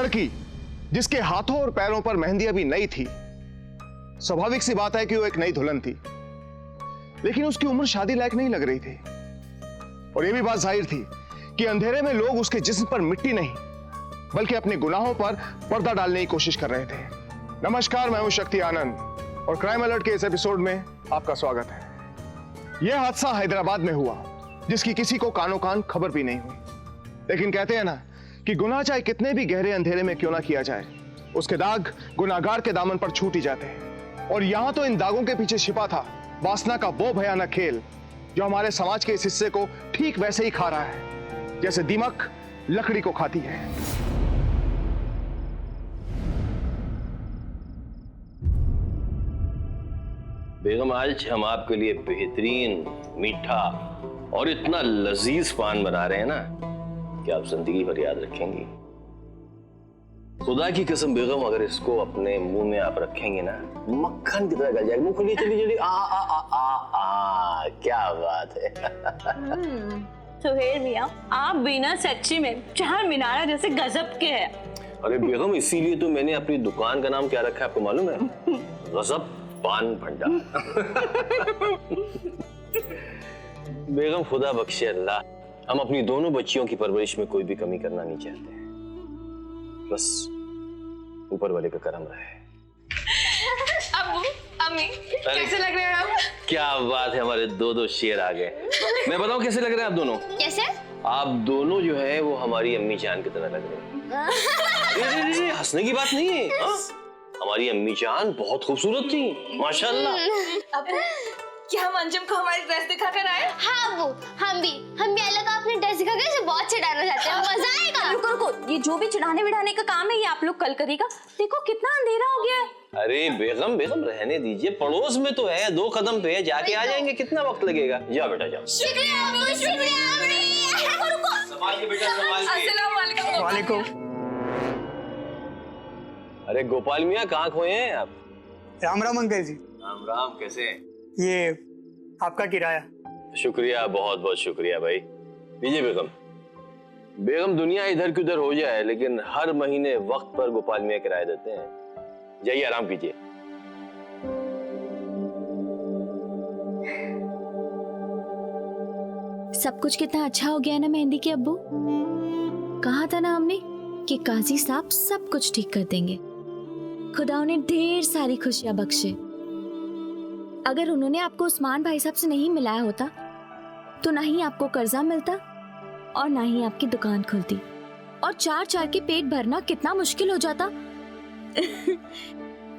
लड़की जिसके हाथों और पैरों पर मेहंदी अभी नई थी, स्वाभाविक सी बात है कि वो एक नई दुल्हन थी, लेकिन उसकी उम्र शादी लायक नहीं लग रही थी। और यह भी बात जाहिर थी कि अंधेरे में लोग उसके जिस्म पर मिट्टी नहीं बल्कि अपने गुनाहों पर पर्दा डालने की कोशिश कर रहे थे। नमस्कार, मैं हूं शक्ति आनंद और क्राइम अलर्ट के इस एपिसोड में आपका स्वागत है। यह हादसा हैदराबाद में हुआ जिसकी किसी को कानो कान खबर भी नहीं हुई, लेकिन कहते हैं ना कि गुनाह चाहे कितने भी गहरे अंधेरे में क्यों ना किया जाए, उसके दाग गुनाहगार के दामन पर छूट ही जाते हैं। और यहां तो इन दागों के पीछे छिपा था वासना का वो भयानक खेल जो हमारे समाज के इस हिस्से को ठीक वैसे ही खा रहा है जैसे दीमक लकड़ी को खाती है। बेगम, आज हम आपके लिए बेहतरीन, मीठा और इतना लजीज पान बना रहे हैं ना कि आप जिंदगी भर याद रखेंगी। खुदा की कसम बेगम, अगर इसको अपने मुंह में आप रखेंगे ना, मक्खन की तरह गल जाएगा। मुंह खुली चली चली आ आ आ आ आ, क्या बात है। सुहेल मियां, आप बिना सच्ची में चार मीनारा जैसे गजब के हैं। अरे बेगम, इसीलिए तो मैंने अपनी दुकान का नाम क्या रखा है आपको मालूम है? गजब पान भंडार। बेगम, खुदा बख्शे अल्लाह, हम अपनी दोनों बच्चियों की परवरिश में कोई भी कमी करना नहीं चाहते हैं। बस ऊपर वाले का करम रहे। अब्बू, अम्मी, कैसे लग रहे हैं आप? क्या बात है, हमारे दो शेर आ गए। मैं बताऊं कैसे लग रहे हैं आप दोनों? कैसे? आप दोनों जो है वो हमारी अम्मी जान की तरह लग रहे हैं। हंसने की बात नहीं है। हमारी अम्मी जान बहुत खूबसूरत थी, माशाल्लाह। अब्बू, क्या हम अंजुम को हमारी ड्रेस दिखा कर आए? हाँ अब्बू, हम भी अल्लाह का अपनी ड्रेस दिखा कर बहुत चिढ़ाना चाहते हैं। मजा आएगा। रुको रुको, ये जो भी चिढ़ाने विढ़ाने का काम है ये आप लोग कल करेगा। देखो कितना अंधेरा हो गया है। अरे बेगम रहने दीजिए, पड़ोस में तो है, 2 कदम पे है, जाके आ जाएंगे। कितना वक्त लगेगा? जाओ बेटा जाओ। शुक्रिया अब्बू, शुक्रिया। रुको संभाल के बेटा, संभाल के। अस्सलाम वालेकुम। वालेकुम। अरे गोपाल मियाँ, कहाँ खोए हैं आप? राम राम अंकल जी। राम राम, कैसे हैं? ये आपका किराया। शुक्रिया, बहुत बहुत शुक्रिया भाई। लीजिए बेगम। बेगम, दुनिया इधर की उधर हो जाए लेकिन हर महीने वक्त पर गोपाल मियाँ किराया देते हैं। जाइए आराम कीजिए। सब कुछ कितना अच्छा हो गया ना मेहंदी के अब्बू। कहा था ना हमने कि काजी साहब सब कुछ ठीक कर देंगे। खुदा उन्हें ढेर सारी खुशियां बख्शे। अगर उन्होंने आपको उस्मान भाई साहब से नहीं मिलाया होता तो ना ही आपको कर्जा मिलता और ना ही आपकी दुकान खुलती और 4 के पेट भरना कितना मुश्किल हो जाता।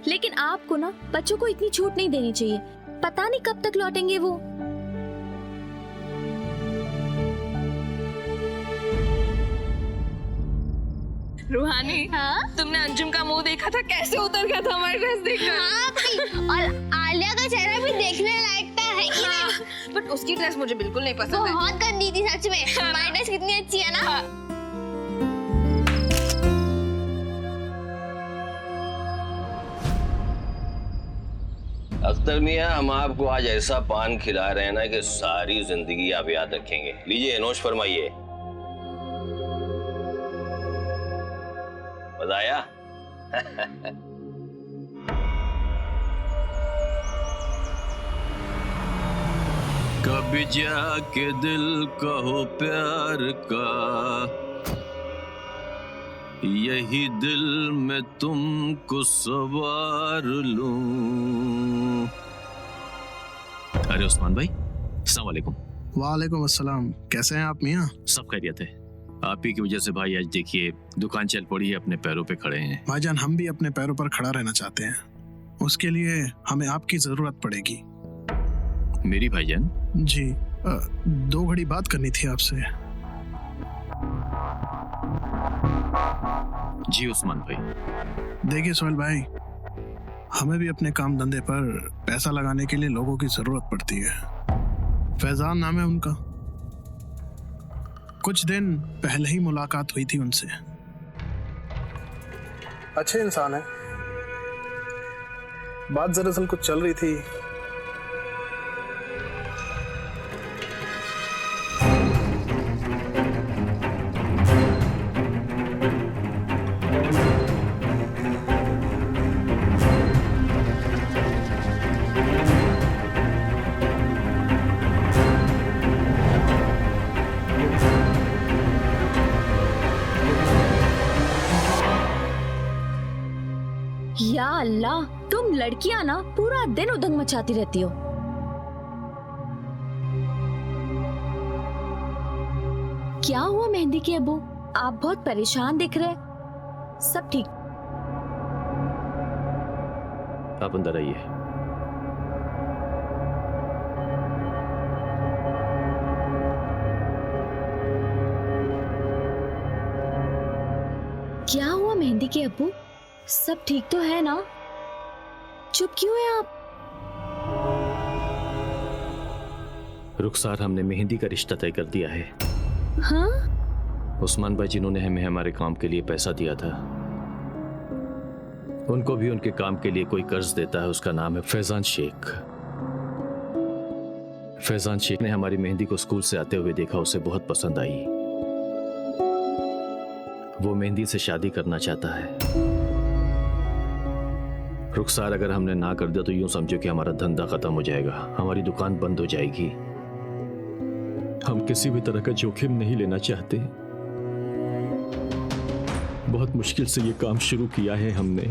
लेकिन आपको ना बच्चों को इतनी छूट नहीं देनी चाहिए। पता नहीं कब तक लौटेंगे वो। रूहानी, हाँ? तुमने अंजुम का मुंह देखा था, कैसे उतर गया था हमारी ड्रेस देखकर? हाँ, और आलिया का चेहरा भी देखने लायक था, है कि नहीं? बट उसकी ड्रेस मुझे बिल्कुल नहीं पसंद है। बहुत गंदी थी सच में। हमारी ड्रेस कितनी अच्छी है ना? अख्तर मियाँ, हम आपको आज ऐसा पान खिला रहे हैं ना कि सारी जिंदगी आप याद रखेंगे। लीजिए, नोश फरमाइए। मजा आया? कभी जाके दिल कहो प्यार का, यही दिल में तुमको सवार लूं। अरे उस्मान भाई, अस्सलाम वालेकुम। वालेकुम अस्सलाम। कैसे हैं आप मियाँ? सब खैरियत है। आप ही की वजह से भाई आज देखिए दुकान चल पड़ी है, अपने पैरों पे खड़े हैं। भाईजान, हम भी अपने पैरों पर खड़ा रहना चाहते हैं। उसके लिए हमें आपकी जरूरत पड़ेगी। मेरी भाईजान? जी, 2 घड़ी बात करनी थी आपसे। जी उस्मान भाई। देखिए सोहेल भाई, हमें भी अपने काम धंधे पर पैसा लगाने के लिए लोगों की जरूरत पड़ती है। फैजान नाम है उनका। कुछ दिन पहले ही मुलाकात हुई थी उनसे। अच्छे इंसान है। बात दरअसल कुछ चल रही थी। या अल्लाह, तुम लड़कियां ना पूरा दिन उदंग मचाती रहती हो। क्या हुआ मेहंदी के अब्बू? आप बहुत परेशान दिख रहे। सब ठीक? आप अंदर आइए। क्या हुआ मेहंदी के अब्बू? सब ठीक तो है ना? चुप क्यों है आप? रुखसार, हमने मेहंदी का रिश्ता तय कर दिया है। हाँ? उस्मान भाई जिन्होंने हमें हमारे काम के लिए पैसा दिया था, उनको भी उनके काम के लिए कोई कर्ज देता है। उसका नाम है फैजान शेख। फैजान शेख ने हमारी मेहंदी को स्कूल से आते हुए देखा, उसे बहुत पसंद आई। वो मेहंदी से शादी करना चाहता है। रुखसार, अगर हमने ना कर दिया तो यूं समझो कि हमारा धंधा खत्म हो जाएगा, हमारी दुकान बंद हो जाएगी। हम किसी भी तरह का जोखिम नहीं लेना चाहते। बहुत मुश्किल से ये काम शुरू किया है हमने।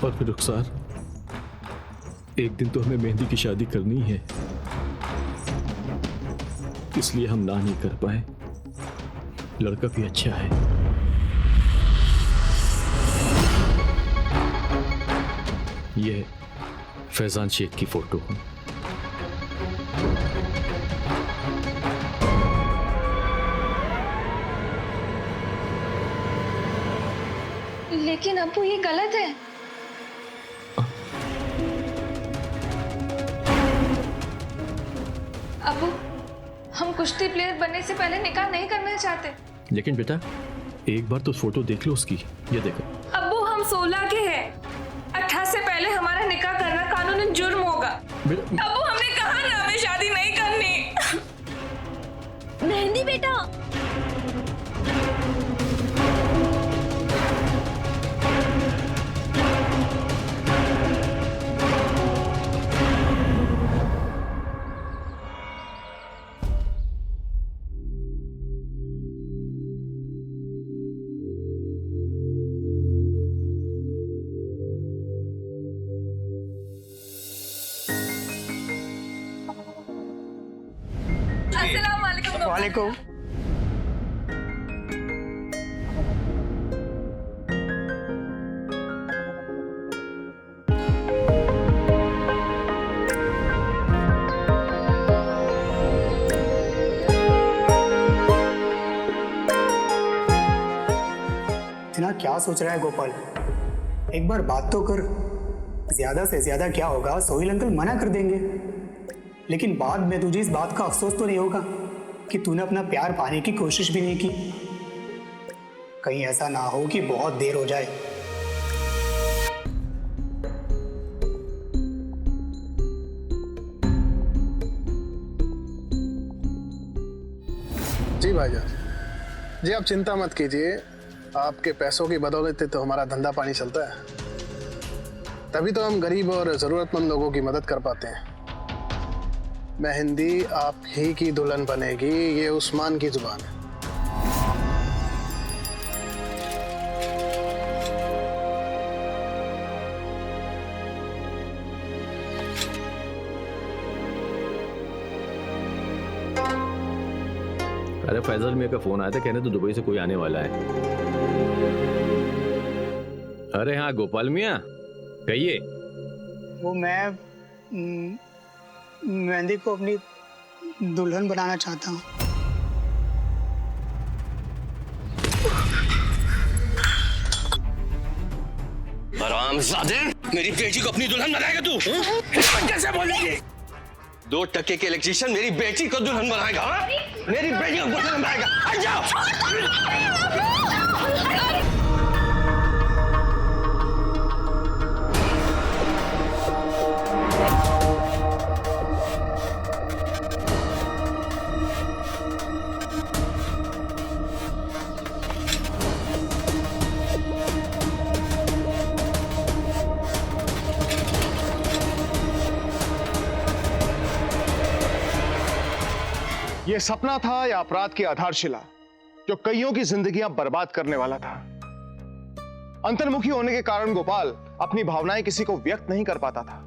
और फिर रुखसार, एक दिन तो हमें मेहंदी की शादी करनी है, इसलिए हम ना नहीं कर पाए। लड़का भी अच्छा है। यह फैजान शेख की फोटो है। लेकिन अब्बू ये गलत है। अब्बू, हम कुश्ती प्लेयर बनने से पहले निकाह नहीं करना चाहते। लेकिन बेटा, एक बार तो फोटो देख लो उसकी। ये देखो। अब्बू, हम 16 के हैं। 18 से पहले हमारा निकाह करना कानूनन जुर्म होगा। अब्बू, हमने कहा ना हमें शादी नहीं करनी। मेहंदी बेटा, अस्सलाम वालेकुम। वालेकुम। इतना क्या सोच रहा है गोपाल? एक बार बात तो कर। ज्यादा से ज्यादा क्या होगा, सोहेल अंकल मना कर देंगे। लेकिन बाद में तुझे इस बात का अफसोस तो नहीं होगा कि तूने अपना प्यार पाने की कोशिश भी नहीं की। कहीं ऐसा ना हो कि बहुत देर हो जाए। जी भाईजान, जी आप चिंता मत कीजिए। आपके पैसों की बदौलत तो हमारा धंधा पानी चलता है, तभी तो हम गरीब और जरूरतमंद लोगों की मदद कर पाते हैं। मेहंदी आप ही की दुल्हन बनेगी, ये उस्मान की जुबान है। अरे फैजल मियां का फोन आया था, कहने तो दुबई से कोई आने वाला है। अरे हाँ गोपाल मियां, कहिए। वो मैं मेहंदी को अपनी दुल्हन बनाना चाहता हूँ। हरामजादे, मेरी बेटी को अपनी दुल्हन बनाएगा तू? कैसे बोलेगी? 2 टके के इलेक्ट्रीशियन मेरी बेटी को दुल्हन बनाएगा? हाँ? मेरी बेटी को दुल्हन बनाएगा? हट जाओ। यह सपना था या अपराध की आधारशिला जो कईयों की जिंदगियां बर्बाद करने वाला था? अंतर्मुखी होने के कारण गोपाल अपनी भावनाएं किसी को व्यक्त नहीं कर पाता था।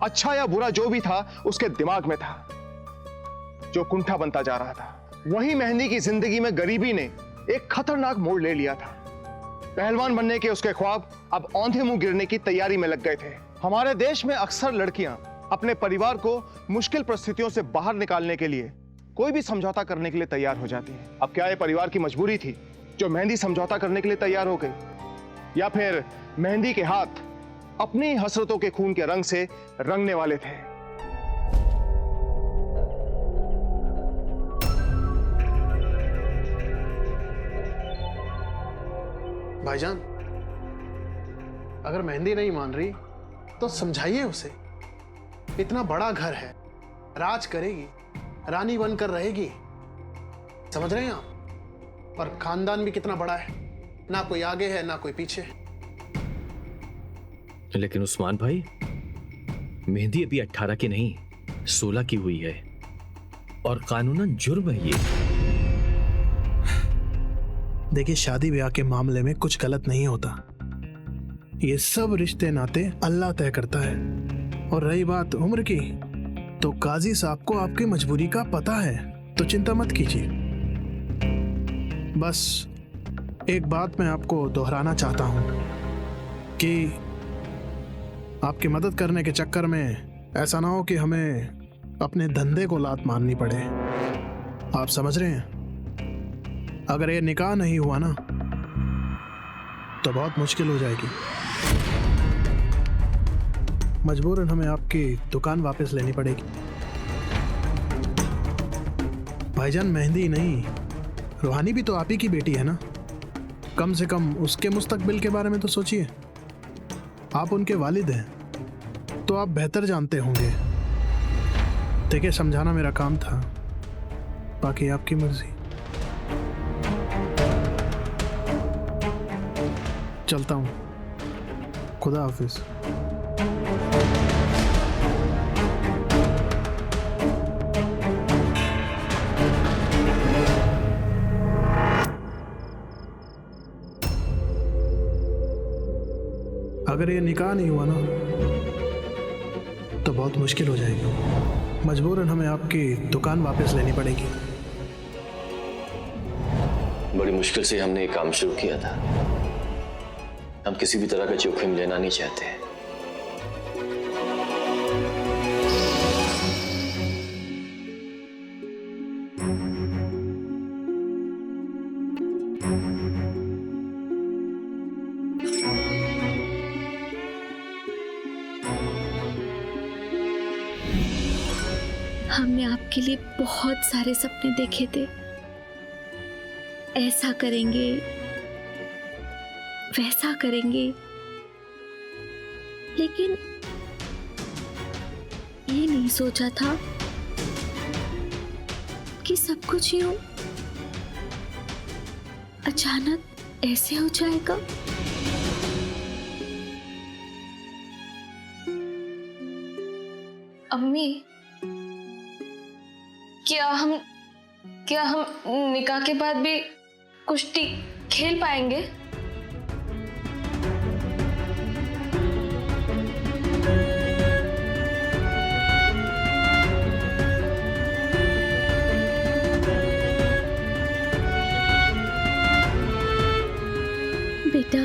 अच्छा या बुरा जो भी था उसके दिमाग में था, जो कुंठा बनता जा रहा था। वही मेहंदी की जिंदगी में गरीबी ने एक खतरनाक मोड़ ले लिया था। पहलवान बनने के उसके ख्वाब अब औंधे मुंह गिरने की तैयारी में लग गए थे। हमारे देश में अक्सर लड़कियां अपने परिवार को मुश्किल परिस्थितियों से बाहर निकालने के लिए कोई भी समझौता करने के लिए तैयार हो जाती हैं। अब क्या ये परिवार की मजबूरी थी जो मेहंदी समझौता करने के लिए तैयार हो गई, या फिर मेहंदी के हाथ अपनी हसरतों के खून के रंग से रंगने वाले थे? भाईजान, अगर मेहंदी नहीं मान रही तो समझाइए उसे। इतना बड़ा घर है, राज करेगी, रानी बनकर रहेगी, समझ रहे हैं आप? और खानदान भी कितना बड़ा है, ना कोई आगे है ना कोई पीछे। लेकिन उस्मान भाई, मेहंदी अभी 18 की नहीं 16 की हुई है और कानूनन जुर्म है ये। देखिए, शादी ब्याह के मामले में कुछ गलत नहीं होता। ये सब रिश्ते नाते अल्लाह तय करता है। और रही बात उम्र की, तो काजी साहब को आपकी मजबूरी का पता है, तो चिंता मत कीजिए। बस एक बात मैं आपको दोहराना चाहता हूं कि आपकी मदद करने के चक्कर में ऐसा ना हो कि हमें अपने धंधे को लात मारनी पड़े। आप समझ रहे हैं? अगर ये निकाह नहीं हुआ ना तो बहुत मुश्किल हो जाएगी। मजबूरन हमें आपकी दुकान वापस लेनी पड़ेगी। भाईजान, मेहंदी नहीं, रूहानी भी तो आप ही की बेटी है ना। कम से कम उसके मुस्तकबिल के बारे में तो सोचिए। आप उनके वालिद हैं तो आप बेहतर जानते होंगे। देखिए, समझाना मेरा काम था, बाकी आपकी मर्जी। चलता हूं, खुदा हाफिज। अगर ये निकाह नहीं हुआ ना तो बहुत मुश्किल हो जाएगी। मजबूरन हमें आपकी दुकान वापस लेनी पड़ेगी। बड़ी मुश्किल से हमने ये काम शुरू किया था। हम किसी भी तरह का जोखिम लेना नहीं चाहते। हमने आपके लिए बहुत सारे सपने देखे थे। ऐसा करेंगे, वैसा करेंगे, लेकिन ये नहीं सोचा था कि सब कुछ यूं अचानक ऐसे हो जाएगा। अम्मी, क्या हम निकाह के बाद भी कुश्ती खेल पाएंगे? बेटा,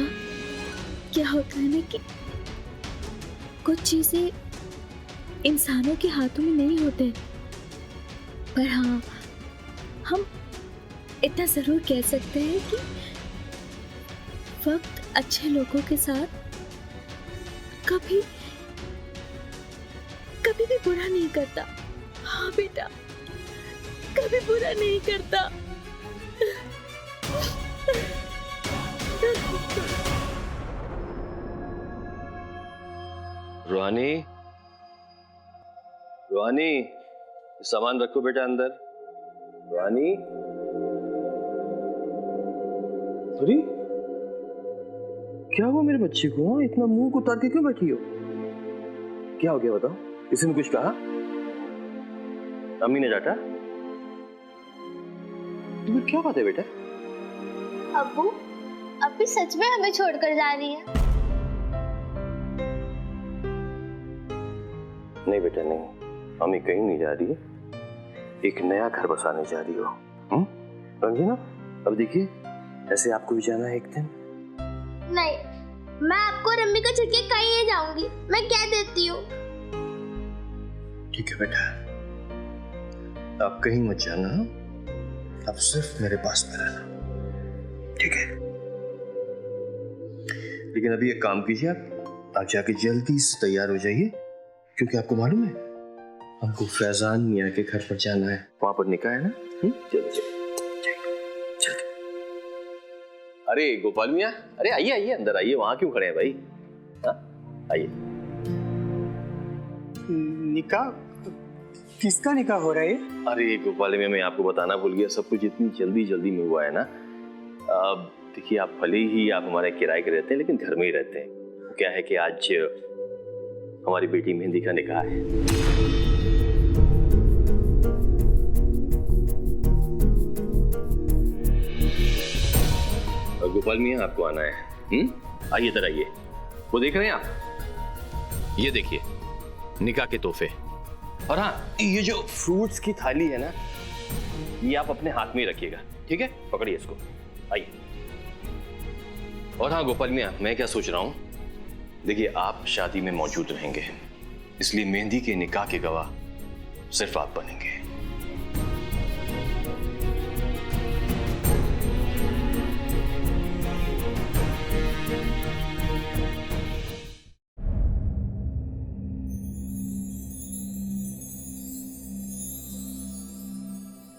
क्या होता है ना कि कुछ चीजें इंसानों के हाथों में नहीं होते, पर हाँ, हम इतना जरूर कह सकते हैं कि वक्त अच्छे लोगों के साथ कभी कभी भी बुरा नहीं करता। हाँ बेटा, कभी बुरा नहीं करता। रूहानी, रूहानी, सामान रखो बेटा अंदर। रूहानी, अरे क्या हुआ मेरे बच्चे को? इतना मुंह को उतार के क्यों बैठी हो? क्या हो गया बताओ? किसी ने कुछ कहा? अम्मी ने डांटा? तुम्हें क्या बात है बेटा? अब्बू, अब भी सच में हमें छोड़कर जा रही है? नहीं बेटा नहीं, मम्मी कहीं नहीं जा रही है, एक नया घर बसाने जा रही हो, समझे ना? अब देखिए ऐसे आपको भी जाना है एक दिन। नहीं, मैं आपको और अम्मी को छोड़ के कहीं नहीं जाऊंगी, मैं कह देती हूँ। ठीक है बेटा, आप कहीं मत जाना, आप सिर्फ मेरे पास में रहना, ठीक है? लेकिन अभी एक काम कीजिए, आप जाके जल्दी से तैयार हो जाइए, क्योंकि आपको मालूम है हमको फैजान मियाँ के घर पर जाना है, वहां पर निकाह है ना। जल्दी जल्दी। अरे गोपाल मियाँ, अरे आइए आइए, अंदर आइए, वहां क्यों खड़े हैं भाई? आइए। निकाह? किसका निकाह हो रहा है? अरे गोपाल मियाँ, मैं आपको बताना भूल गया, सब कुछ इतनी जल्दी में हुआ है ना। अब देखिए, आप भले ही आप हमारे किराए के रहते हैं, लेकिन घर में ही रहते हैं। क्या है कि आज हमारी बेटी मेहंदी का निकाह है। और गोपाल मियाँ आपको आना है, आइए इधर आइए। वो देख रहे हैं आप, ये देखिए निकाह के तोहफे। और हाँ, ये जो फ्रूट्स की थाली है ना, ये आप अपने हाथ में ही रखिएगा, ठीक है? पकड़िए इसको, आइए। और हाँ गोपाल मियाँ, मैं क्या सोच रहा हूँ, देखिए आप शादी में मौजूद रहेंगे, इसलिए मेहंदी के निकाह के गवाह सिर्फ आप बनेंगे।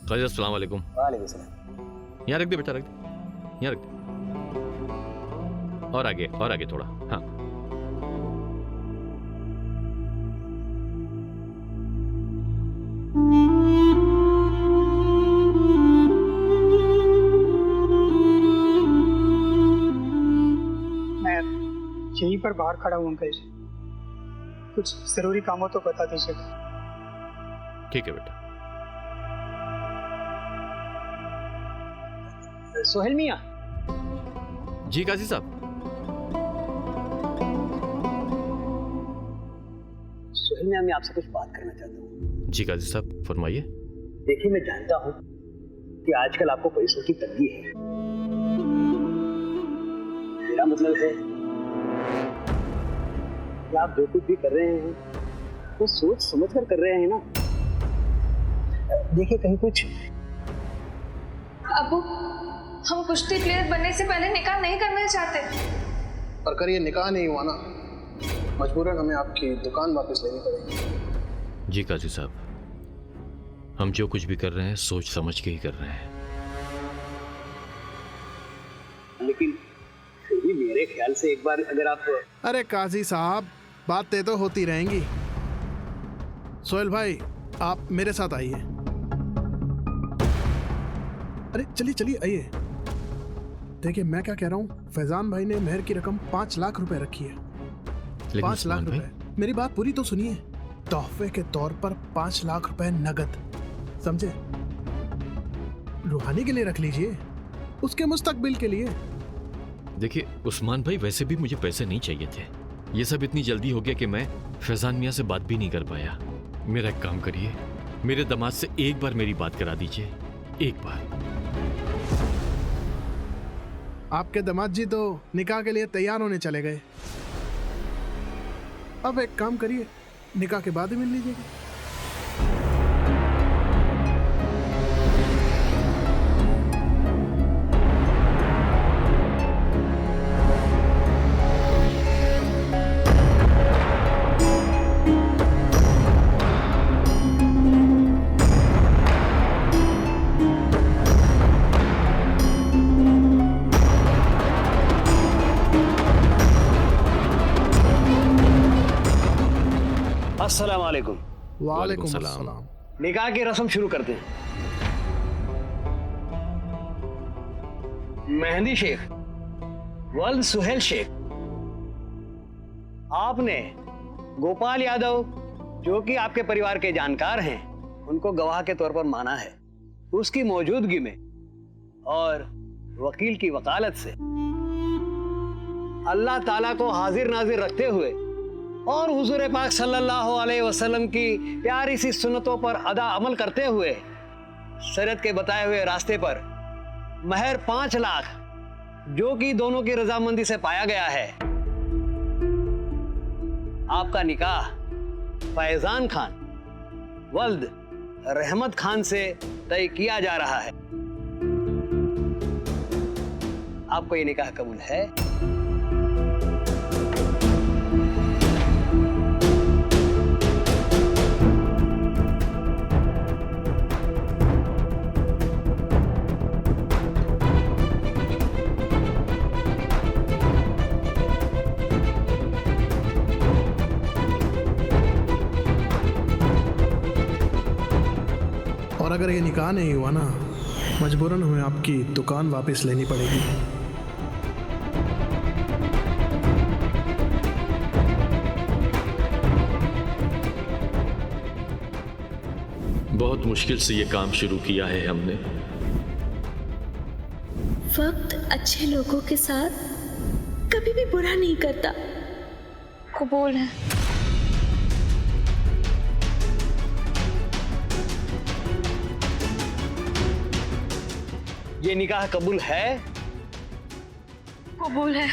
काजी, अस्सलाम वालेकुम। वालेकुम सलाम। यहाँ रख दे बेटा, रख दे, यहाँ रख दे। और आगे थोड़ा, हाँ। मैं यहीं पर बाहर खड़ा हूँ अंकल, कुछ जरूरी काम हो तो बता दीजिएगा। ठीक है बेटा। सोहेल मियाँ। जी काजी साहब। सोहेल मियाँ, मैं आपसे कुछ बात करना चाहता हूँ। जी काजी साहब, फरमाइए। देखिए, मैं जानता हूँ कि आजकल आपको पैसों की तंगी है, मेरा मतलब है कि आप जो कुछ भी कर रहे हैं वो सोच समझ कर कर रहे हैं ना। देखिए, कहीं कुछ। अबू, हम कुश्ती प्लेयर बनने से पहले निकाह नहीं करना चाहते। पर कर ये निकाह नहीं हुआ ना, मजबूरन हमें आपकी दुकान वापस लेनी पड़ेगी। जी काजी साहब, हम जो कुछ भी कर रहे हैं सोच समझ के ही कर रहे हैं। लेकिन फिर भी मेरे ख्याल से एक बार अगर आप। अरे काजी साहब, बातें तो होती रहेंगी। सोहेल भाई, आप मेरे साथ आइए। अरे चलिए आइए। देखिए, मैं क्या कह रहा हूँ, फैजान भाई ने मेहर की रकम 5 लाख रुपए रखी है। 5 लाख रुपए। मेरी बात पूरी तो सुनिए। तोहफे के तौर पर 5 लाख रुपए नगद, समझे? रूहानी के लिए रख लीजिए, उसके मुस्तकबिल के लिए। देखिए उस्मान भाई, वैसे भी मुझे पैसे नहीं चाहिए थे, ये सब इतनी जल्दी हो गया कि मैं फैजान मियाँ से बात भी नहीं कर पाया। मेरा एक काम करिए, मेरे दामाद से एक बार मेरी बात करा दीजिए, एक बार। आपके दामाद जी तो निकाह के लिए तैयार होने चले गए। अब एक काम करिए, निकाह के बाद ही मिल लीजिएगा। अस्सलाम वालेकुम। वालेकुम सलाम। निकाह की रस्म शुरू करते हैं। मेहंदी शेख, वल्द सुहेल शेख, आपने गोपाल यादव, जो कि आपके परिवार के जानकार हैं, उनको गवाह के तौर पर माना है। उसकी मौजूदगी में और वकील की वकालत से अल्लाह ताला को हाजिर नाजिर रखते हुए और हुजूर पाक सल्लल्लाहु अलैहि वसल्लम की प्यारी सी सुन्नतों पर अदा अमल करते हुए शरीयत के बताए हुए रास्ते पर महर 5 लाख जो कि दोनों की रजामंदी से पाया गया है, आपका निकाह फैजान खान वल्द रहमत खान से तय किया जा रहा है। आपको ये निकाह कबूल है? और अगर ये निकाह नहीं हुआ ना, मजबूरन हमें आपकी दुकान वापस लेनी पड़ेगी। बहुत मुश्किल से ये काम शुरू किया है हमने। वक्त अच्छे लोगों के साथ कभी भी बुरा नहीं करता। कबूल है। ये निकाह कबूल है? कबूल है।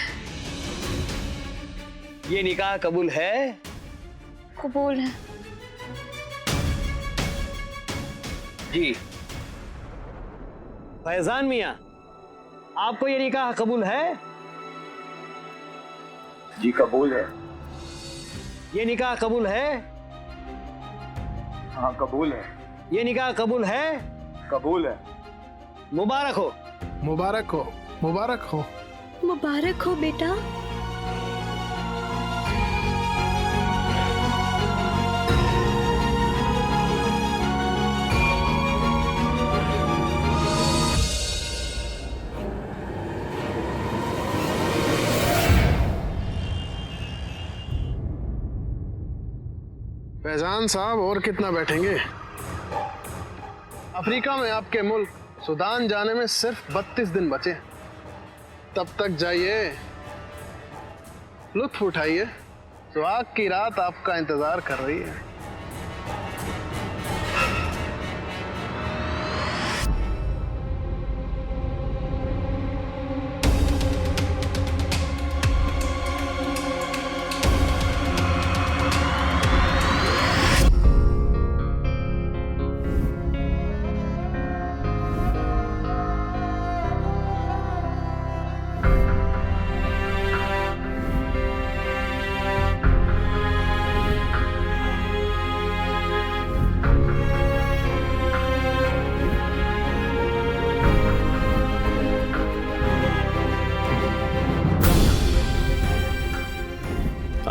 ये निकाह कबूल है? कबूल है। जी फैजान मियां, आपको ये निकाह कबूल है? जी कबूल है। ये निकाह कबूल है? हाँ कबूल है। ये निकाह कबूल है? कबूल है। मुबारक हो। मुबारक हो, मुबारक हो। मुबारक हो बेटा। फैजान साहब, और कितना बैठेंगे? अफ्रीका में आपके मुल्क सूडान जाने में सिर्फ 32 दिन बचे। तब तक जाइए, लुत्फ उठाइए। सुहाग की रात आपका इंतजार कर रही है।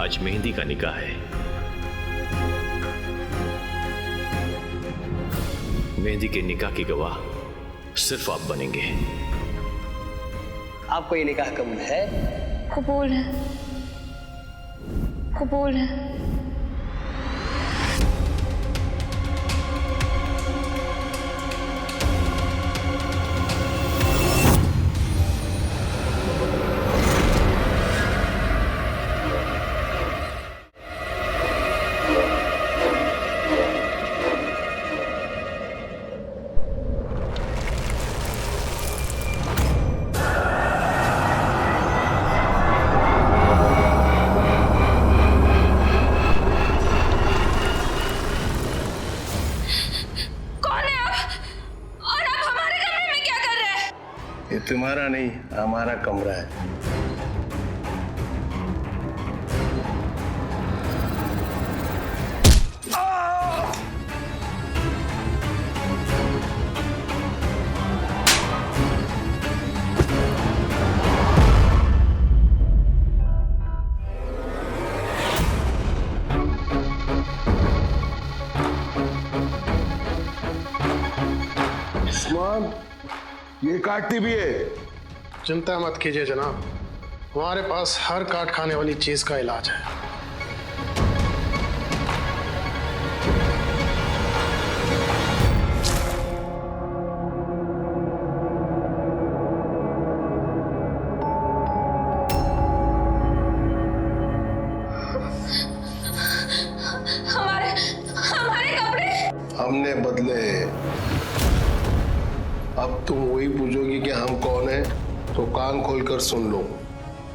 आज मेहंदी का निकाह है। मेहंदी के निकाह की गवाह सिर्फ आप बनेंगे। आपको ये निकाह कबूल है? कबूल है। कबूल है। तुम्हारा नहीं, हमारा कमरा है। उस्मान, ये काटती भी है। चिंता मत कीजिए जनाब, हमारे पास हर काट खाने वाली चीज का इलाज है। हमने बदले। अब तुम वही पूछोगी कि हम कौन है, तो कान खोलकर सुन लो,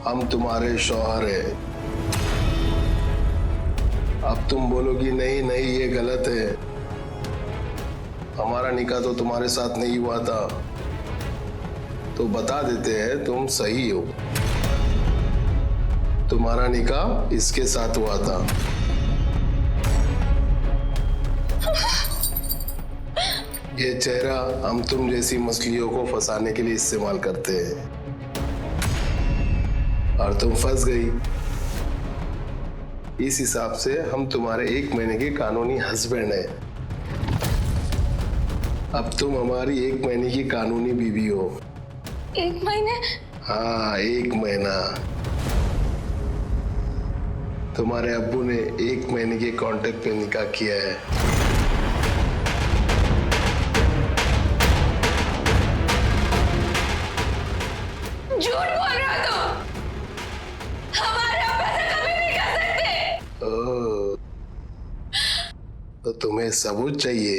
हम तुम्हारे शौहर हैं। अब तुम बोलोगी नहीं नहीं ये गलत है, हमारा निकाह तो तुम्हारे साथ नहीं हुआ था, तो बता देते हैं तुम सही हो, तुम्हारा निकाह इसके साथ हुआ था। ये चेहरा हम तुम जैसी मछलियों को फंसाने के लिए इस्तेमाल करते हैं, और तुम फंस गई। इस हिसाब से हम तुम्हारे 1 महीने के कानूनी हस्बैंड हैं। अब तुम हमारी 1 महीने की कानूनी बीवी हो। 1 महीने? हाँ, 1 महीना। तुम्हारे अब्बू ने 1 महीने के कॉन्ट्रैक्ट पे निकाह किया है। झूठ बोल रहा हो तुम, हमारे अब्बा से कभी नहीं कर सकते। ओह, तो तुम्हें सबूत चाहिए?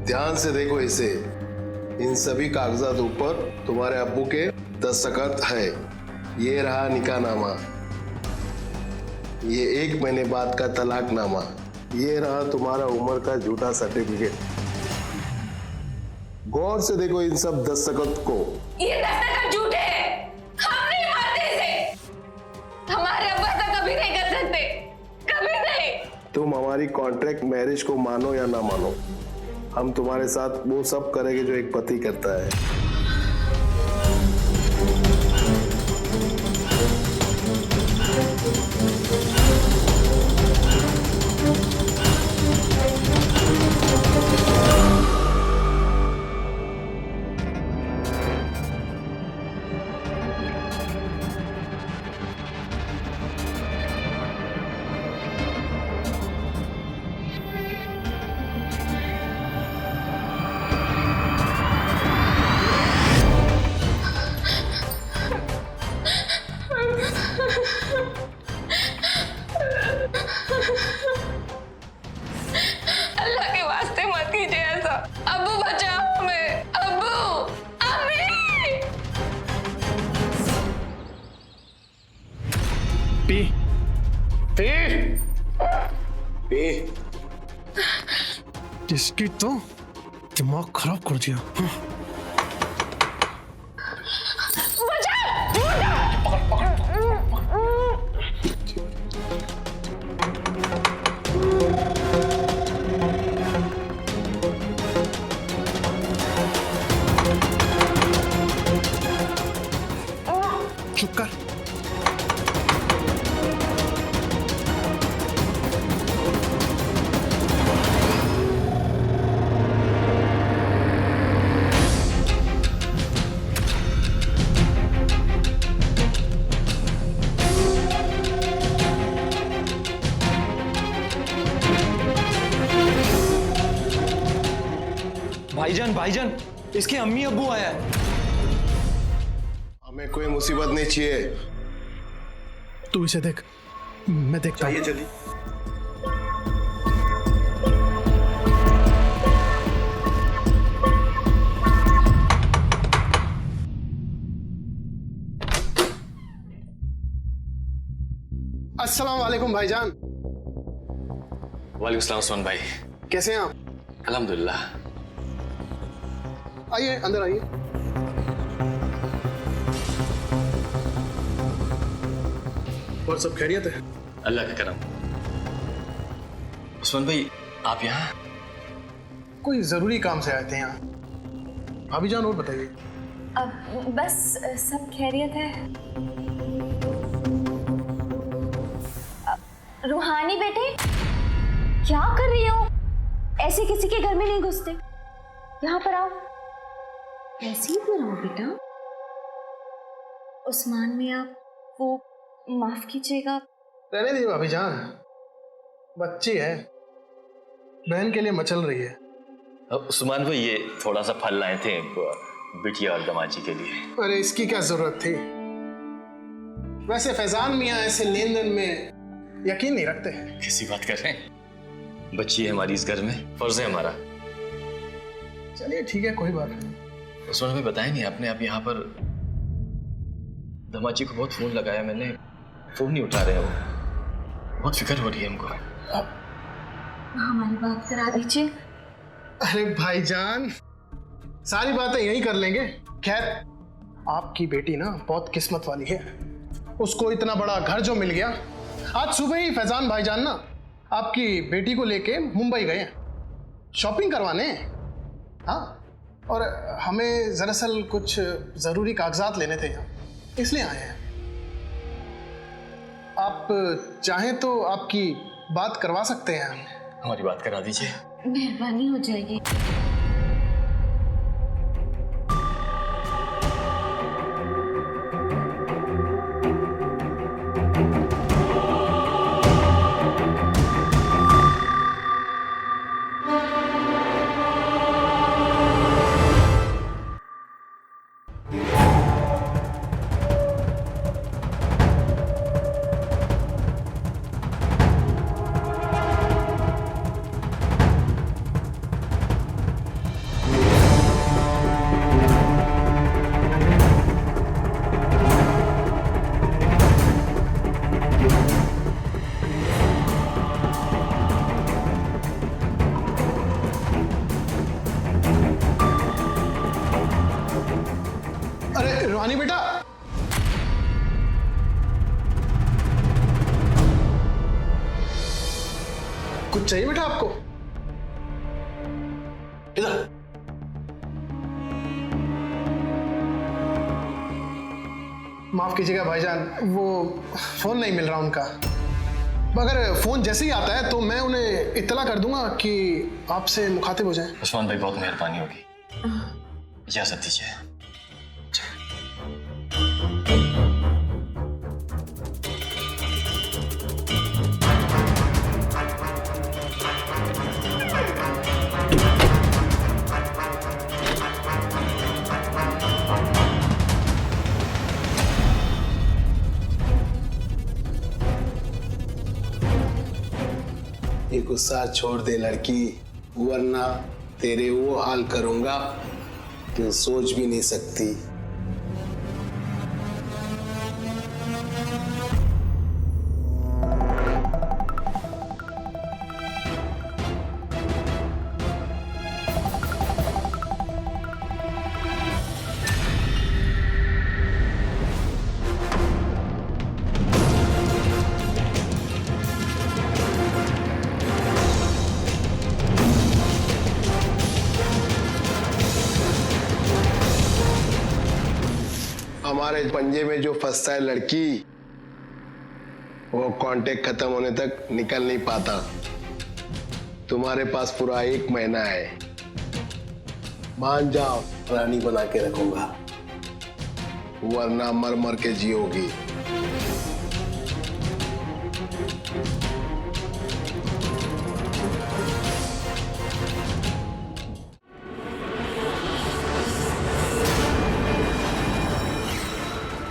ध्यान से देखो इसे, इन सभी कागजात ऊपर तुम्हारे अब्बू के दस्तखत है। ये रहा निकाहनामा, ये 1 महीने बाद का तलाकनामा, ये रहा तुम्हारा उम्र का झूठा सर्टिफिकेट। गौर से देखो इन सब दस्तखत को। ये दस्तखत झूठे हैं, हम नहीं मानते इसे। हमारे अब्बा से कभी नहीं कर सकते, कभी नहीं। तुम हमारी कॉन्ट्रैक्ट मैरिज को मानो या ना मानो, हम तुम्हारे साथ वो सब करेंगे जो एक पति करता है। अल्लाह के वास्ते मत कीजिए ऐसा। अब्बू बचाओ हमें, अब्बू, अम्मी। P P P. इसकी तो दिमाग खराब कर दिया। चुप कर। भाईजान, इसके अम्मी अब्बू आया है। हमें कोई मुसीबत नहीं चाहिए। तू इसे देख, मैं देखता हूँ। चलिए। अस्सलाम वालेकुम भाईजान। वालेकुम सलाम उस्मान भाई, कैसे हैं आप? अल्हम्दुलिल्लाह। आइए अंदर आइए। और सब खैरियत है? अल्लाह का करम। उस्मान भाई, आप यहाँ? कोई जरूरी काम से आए थे यहाँ। भाभीजान और बताइए। बस सब खैरियत है। रूहानी बेटे, क्या कर रही हो? ऐसे किसी के घर में नहीं घुसते। यहाँ पर आओ। ऐसे ही क्यों रहो बेटा? उस्मान मियाँ, वो माफ कीजिएगा। रहने दीजिए भाभीजान, बच्ची है, बहन के लिए मचल रही है। उस्मान भाई ये थोड़ा सा फल लाए थे बिटिया और दमाजी के लिए। अरे इसकी क्या जरूरत थी? वैसे फैजान मियाँ ऐसे लेन देन में यकीन नहीं रखते हैं। कैसी बात कर रहे हैं? बच्ची है हमारी इस घर में, फर्ज है हमारा। चलिए ठीक है, कोई बात नहीं। उस्मान भाई बताया नहीं आपने, अब यहाँ पर दमाजी को बहुत फोन लगाया मैंने, फोन नहीं उठा रहे हो, बहुत फिक्र हो रही है हमको। हमारी बात करा दीजिए। अरे भाईजान, सारी बातें यही कर लेंगे। खैर, आपकी बेटी ना बहुत किस्मत वाली है, उसको इतना बड़ा घर जो मिल गया। आज सुबह ही फैजान भाईजान ना आपकी बेटी को लेके मुंबई गए शॉपिंग करवाने। हाँ, और हमें दरअसल कुछ जरूरी कागजात लेने थे यहाँ, इसलिए आए हैं। आप चाहें तो आपकी बात करवा सकते हैं हमें। हमारी बात करा दीजिए। मेहरबानी हो जाएगी। रूहानी बेटा, कुछ चाहिए बेटा आपको? इधर। माफ कीजिएगा भाईजान, वो फोन नहीं मिल रहा उनका। अगर फोन जैसे ही आता है तो मैं उन्हें इत्तला कर दूंगा कि आपसे मुखातिब हो जाए। उस्मान भाई बहुत मेहरबानी होगी, इजाजत दीजिए। ये गुस्सा छोड़ दे लड़की, वरना तेरे वो हाल करूंगा कि सोच भी नहीं सकती। हमारे पंजे में जो फंसता है लड़की, वो कांटेक्ट खत्म होने तक निकल नहीं पाता। तुम्हारे पास पूरा 1 महीना है, मान जाओ, रानी बना के रखूंगा, वरना मर मर के जियोगी।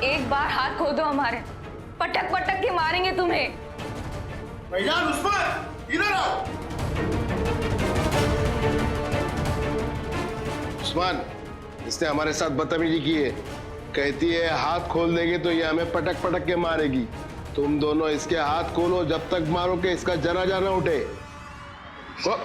एक बार हाथ खो दो हमारे, पटक पटक के मारेंगे तुम्हें। भाईजान, उस्मान, इधर आओ। उस्मान, इसने हमारे साथ बदतमीजी की है। कहती है हाथ खोल देंगे तो ये हमें पटक पटक के मारेगी। तुम दोनों इसके हाथ खोलो, जब तक मारो कि इसका जनाजा ना उठे। तो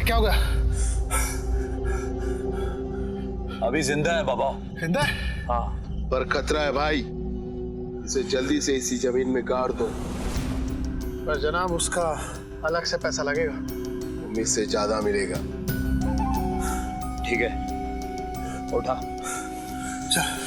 क्या हो गया? अभी जिंदा है बाबा। जिंदा है? हाँ, पर खतरा है भाई। इसे जल्दी से इसी जमीन में गाड़ दो। पर जनाब उसका अलग से पैसा लगेगा। उम्मीद से ज्यादा मिलेगा। ठीक है, उठा। चल।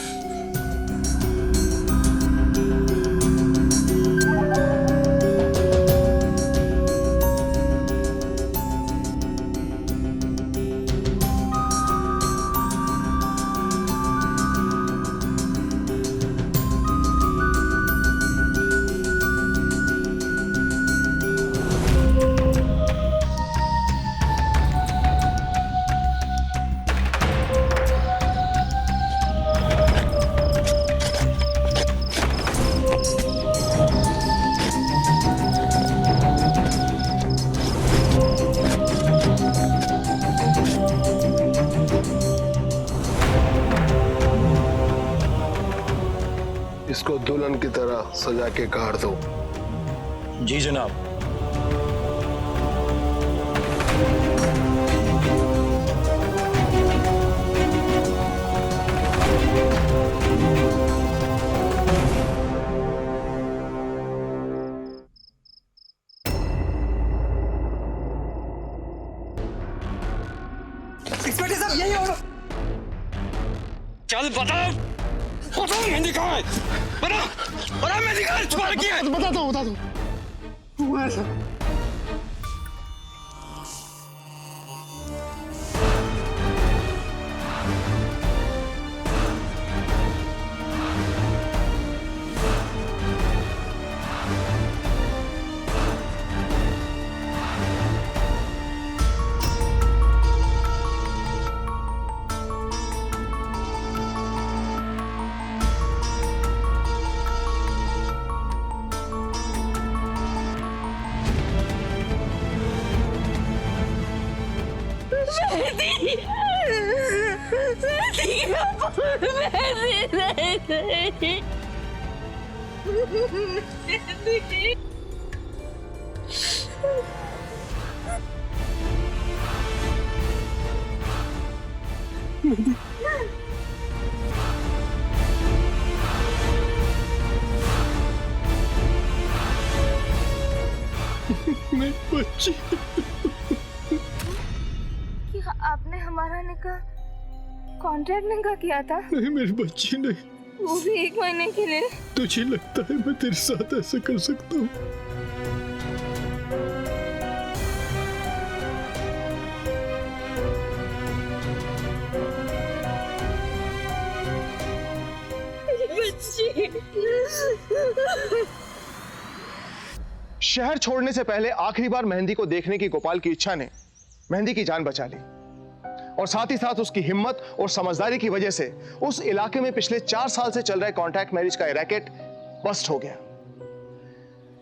इसको दुल्हन की तरह सजा के गाड़ दो। जी जनाब। इंस्पेक्टर साहब यही हो। चल बताओ, बताओ मेहंदी कहाँ है? बताओ मेहंदी कहाँ है? छुपा रखी है। बताता हूँ। हुआ है सर। मेरी बच्ची। क्या आपने हमारा निकाह कॉन्ट्रैक्ट निकाह किया था? नहीं मेरी बच्ची नहीं। वो भी 1 महीने के लिए। तुझे लगता है मैं तेरे साथ ऐसा कर सकता हूँ? शहर छोड़ने से पहले आखिरी बार मेहंदी को देखने की गोपाल की इच्छा ने मेहंदी की जान बचा ली और साथ ही साथ उसकी हिम्मत और समझदारी की वजह से उस इलाके में पिछले 4 साल से चल रहे कॉन्ट्रैक्ट मैरिज का रैकेट बस्ट हो गया।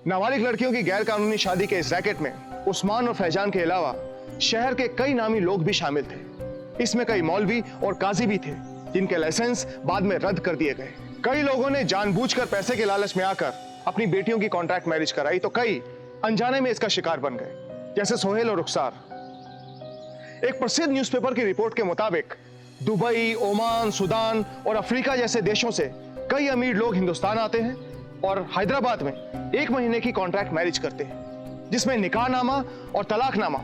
नाबालिग लड़कियों की गैर कानूनी शादी के इस रैकेट में उस्मान और फैजान के अलावा शहर के कई नामी लोग भी शामिल थे। इसमें कई मौलवी और काजी भी थे जिनके लाइसेंस बाद में रद्द कर दिए गए। कई लोगों ने जानबूझकर पैसे के लालच में आकर अपनी बेटियों की कॉन्ट्रैक्ट मैरिज कराई तो कई अनजाने में इसका शिकार बन गए, जैसे सोहेल और रुखसार। एक प्रसिद्ध न्यूज़पेपर की रिपोर्ट के मुताबिक दुबई, ओमान, सूडान और अफ्रीका जैसे देशों से कई अमीर लोग हिंदुस्तान आते हैं और हैदराबाद में 1 महीने की कॉन्ट्रैक्ट मैरिज करते हैं, जिसमें निकाहनामा और तलाकनामा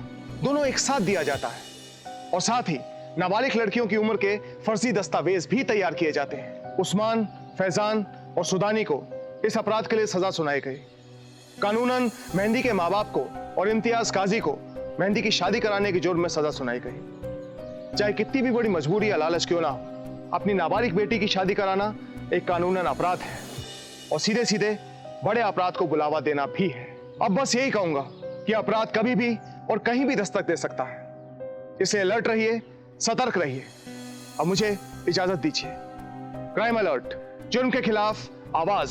दोनों एक साथ दिया जाता है और साथ ही नाबालिग लड़कियों की उम्र के फर्जी दस्तावेज भी तैयार किए जाते हैं। उस्मान, फैजान और सुदानी को इस अपराध के लिए सजा सुनाई गई। कानूनन मेहंदी के माँ बाप को और इम्तियाज काजी को मेहंदी की शादी कराने के जुर्म में सजा सुनाई गई। चाहे कितनी भी बड़ी मजबूरी या लालच क्यों ना हो, अपनी नाबालिग बेटी की शादी कराना एक कानूनन अपराध है और सीधे सीधे बड़े अपराध को बुलावा देना भी है। अब बस यही कहूंगा कि अपराध कभी भी और कहीं भी दस्तक दे सकता है, इसलिए अलर्ट रहिए, सतर्क रहिए। अब मुझे इजाजत दीजिए। क्राइम अलर्ट, जुर्म के खिलाफ आवाज।